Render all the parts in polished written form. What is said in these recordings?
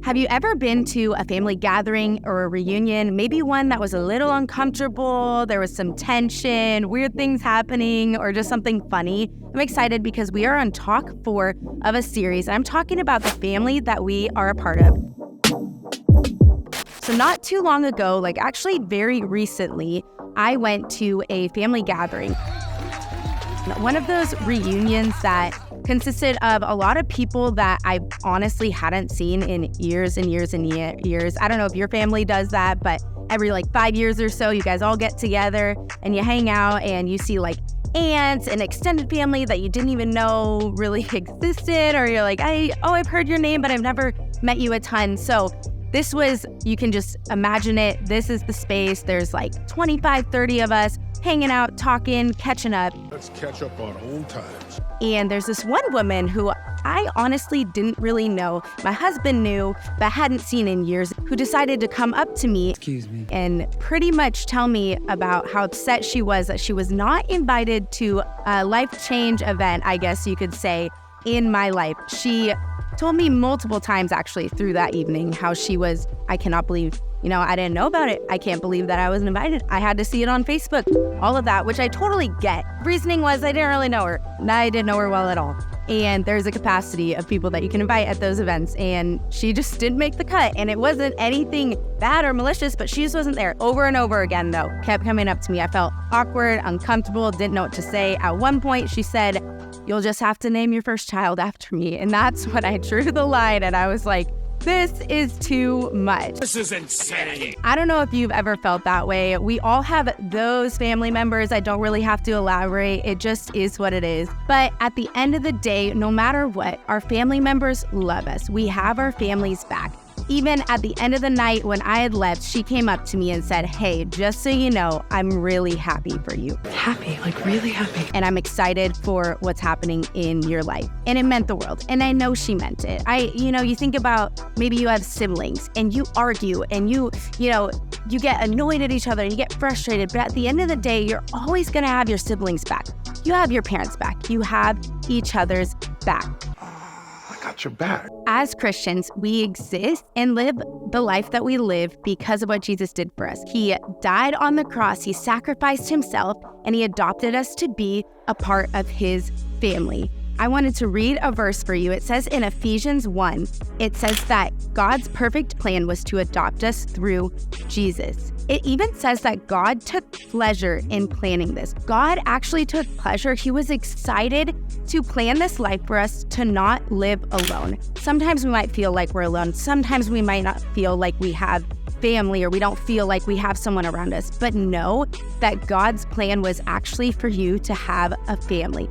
Have you ever been to a family gathering or a reunion, maybe one that was a little uncomfortable, there was some tension, weird things happening, or just something funny? I'm excited because we are on Talk 4 of a series. I'm talking about the family that we are a part of. So not too long ago, actually very recently, I went to a family gathering. One of those reunions that consisted of a lot of people that I honestly hadn't seen in years and years and years. I don't know if your family does that, but every 5 years or so, you guys all get together and you hang out and you see aunts and extended family that you didn't even know really existed, or you're I've heard your name, but I've never met you a ton. So this was, you can just imagine it. This is the space. There's 25, 30 of us hanging out, talking, catching up. Let's catch up on old times. And there's this one woman who I honestly didn't really know. My husband knew, but hadn't seen in years, who decided to come up to me and pretty much tell me about how upset she was that she was not invited to a life change event, I guess you could say, in my life. She told me multiple times actually through that evening how she was, I cannot believe, I didn't know about it. I can't believe that I wasn't invited. I had to see it on Facebook, all of that, which I totally get. Reasoning was I didn't really know her. I didn't know her well at all. And there's a capacity of people that you can invite at those events. And she just didn't make the cut. And it wasn't anything bad or malicious, but she just wasn't there. Over and over again, though, kept coming up to me. I felt awkward, uncomfortable, didn't know what to say. At one point, she said, "You'll just have to name your first child after me." And that's when I drew the line. And I was like, this is too much. This is insane. I don't know if you've ever felt that way. We all have those family members. I don't really have to elaborate. It just is what it is. But at the end of the day, no matter what, our family members love us. We have our families back. Even at the end of the night when I had left, she came up to me and said, "Hey, just so you know, I'm really happy for you." Happy, really happy. And I'm excited for what's happening in your life. And it meant the world. And I know she meant it. You think about maybe you have siblings and you argue and you get annoyed at each other and you get frustrated. But at the end of the day, you're always going to have your siblings back. You have your parents back. You have each other's back. Got your back. As Christians, we exist and live the life that we live because of what Jesus did for us. He died on the cross, he sacrificed himself, and he adopted us to be a part of his family. I wanted to read a verse for you. It says in Ephesians 1, it says that God's perfect plan was to adopt us through Jesus. It even says that God took pleasure in planning this. God actually took pleasure. He was excited to plan this life for us to not live alone. Sometimes we might feel like we're alone. Sometimes we might not feel like we have family, or we don't feel like we have someone around us. But know that God's plan was actually for you to have a family.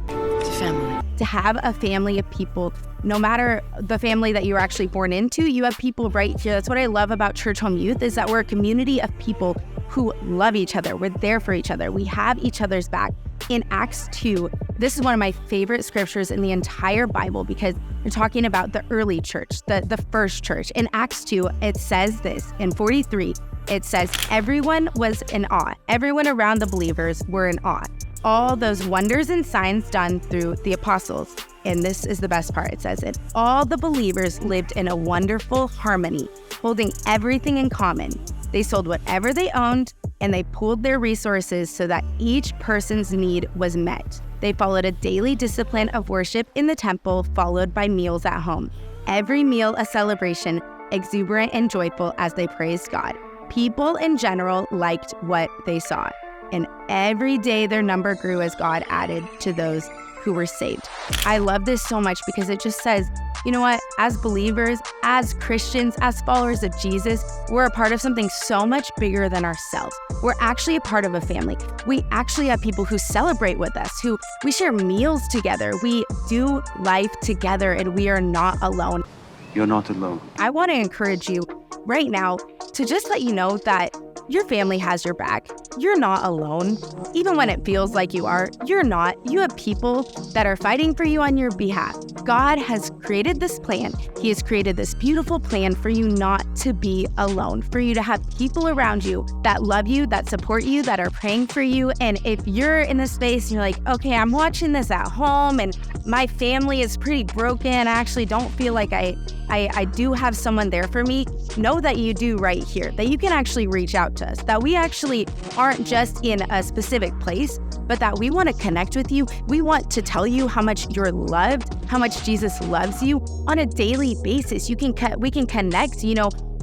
To have a family of people. No matter the family that you were actually born into, you have people right here. That's what I love about Churchome Youth, is that we're a community of people who love each other. We're there for each other. We have each other's back. In Acts 2, this is one of my favorite scriptures in the entire Bible, because you're talking about the early church, the first church. In Acts 2, it says this. In 43, it says, everyone was in awe. Everyone around the believers were in awe. All those wonders and signs done through the apostles. And this is the best part. It says it. All the believers lived in a wonderful harmony, holding everything in common. They sold whatever they owned, and they pooled their resources so that each person's need was met. They followed a daily discipline of worship in the temple, followed by meals at home. Every meal a celebration, exuberant and joyful as they praised God. People in general liked what they saw. And every day their number grew as God added to those who were saved. I love this so much because it just says, you know what? As believers, as Christians, as followers of Jesus, we're a part of something so much bigger than ourselves. We're actually a part of a family. We actually have people who celebrate with us, who we share meals together. We do life together, and we are not alone. You're not alone. I want to encourage you right now to just let you know that your family has your back. you're not alone. Even when it feels like you are, you're not. You have people that are fighting for you on your behalf. God has created this plan. He has created this beautiful plan for you not to be alone, for you to have people around you that love you, that support you, that are praying for you. And if you're in this space and you're like, okay, I'm watching this at home and my family is pretty broken, I actually don't feel like I do have someone there for me, know that you do right here, that you can actually reach out to us, that we actually aren't just in a specific place, but that we want to connect with you. We want to tell you how much you're loved, how much Jesus loves you on a daily basis. We can connect,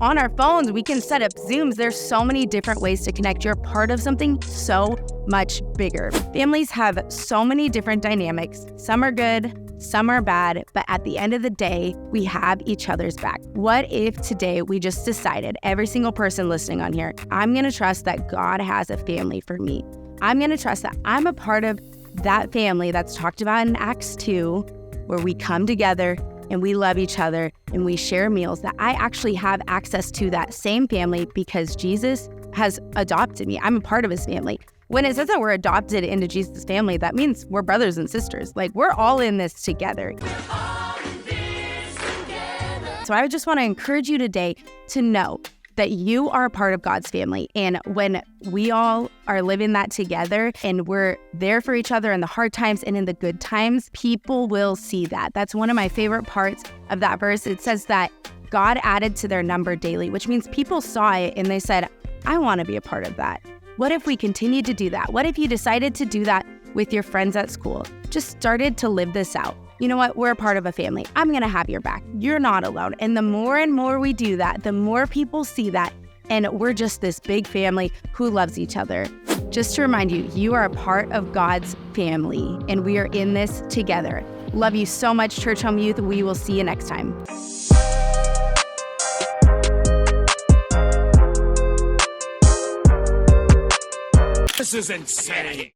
on our phones. We can set up Zooms. There's so many different ways to connect. You're part of something so much bigger. Families have so many different dynamics. Some are good, some are bad, but at the end of the day, we have each other's back. What if today we just decided, every single person listening on here, I'm going to trust that God has a family for me. I'm going to trust that I'm a part of that family that's talked about in Acts 2, where we come together and we love each other and we share meals, that I actually have access to that same family because Jesus has adopted me. I'm a part of his family. When it says that we're adopted into Jesus' family, that means we're brothers and sisters. Like, we're all in this together. So I just want to encourage you today to know that you are a part of God's family. And when we all are living that together and we're there for each other in the hard times and in the good times, people will see that. That's one of my favorite parts of that verse. It says that God added to their number daily, which means people saw it and they said, I want to be a part of that. What if we continued to do that? What if you decided to do that with your friends at school? Just started to live this out. You know what? We're a part of a family. I'm going to have your back. You're not alone. And the more and more we do that, the more people see that. And we're just this big family who loves each other. Just to remind you, you are a part of God's family and we are in this together. Love you so much, Churchome Youth. We will see you next time. This is insane.